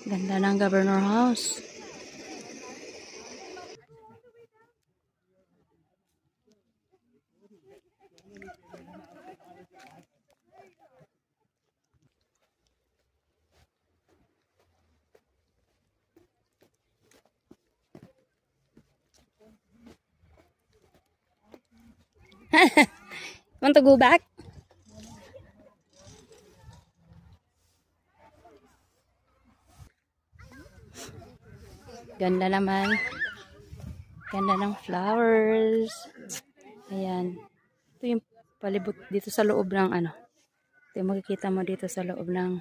Ganda ng Governor House. Want to go back? Ganda naman. Ganda ng flowers. Ayan. Ito yung palibot dito sa loob ng ano. Ito yung makikita mo dito sa loob ng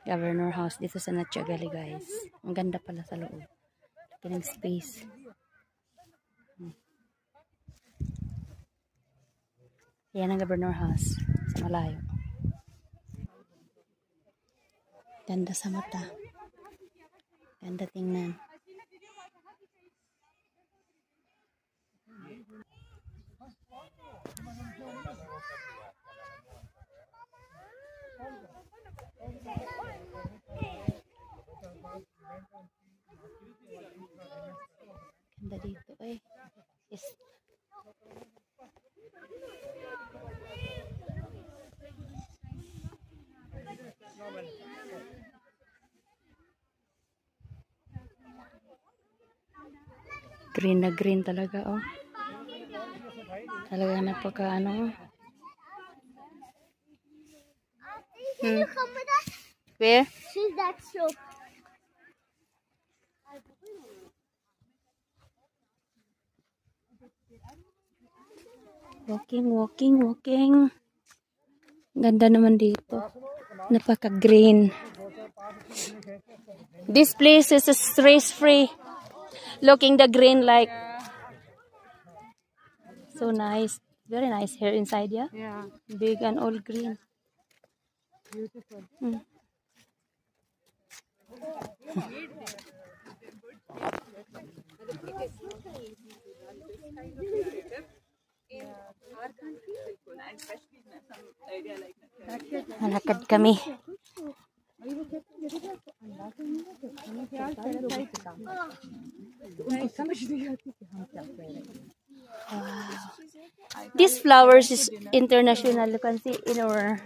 Governor House dito sa Natchagali, guys. Ang ganda pala sa loob. Laki ng space. Yan ang Governor House sa malayo. Ganda sa mata. Ganda tingnan. Ganda dito eh. Yes. Green na green talaga, oh. Talaga napaka ano. Can you come with us? Where? Choose that slope. Walking. Ganda naman dito. Napaka-green. This place is stress-free. Looking the green like so nice. Very nice here inside, yeah? Yeah. Big and all green. Beautiful. Malakad kami. Wow. These flowers is international. You can see in our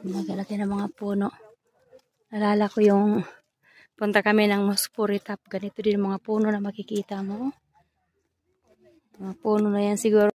magalaki na mga puno. Nalala ko yung punta kami ng Mospuri Top. Ganito din mga puno na makikita mo. Mga puno na yan siguro.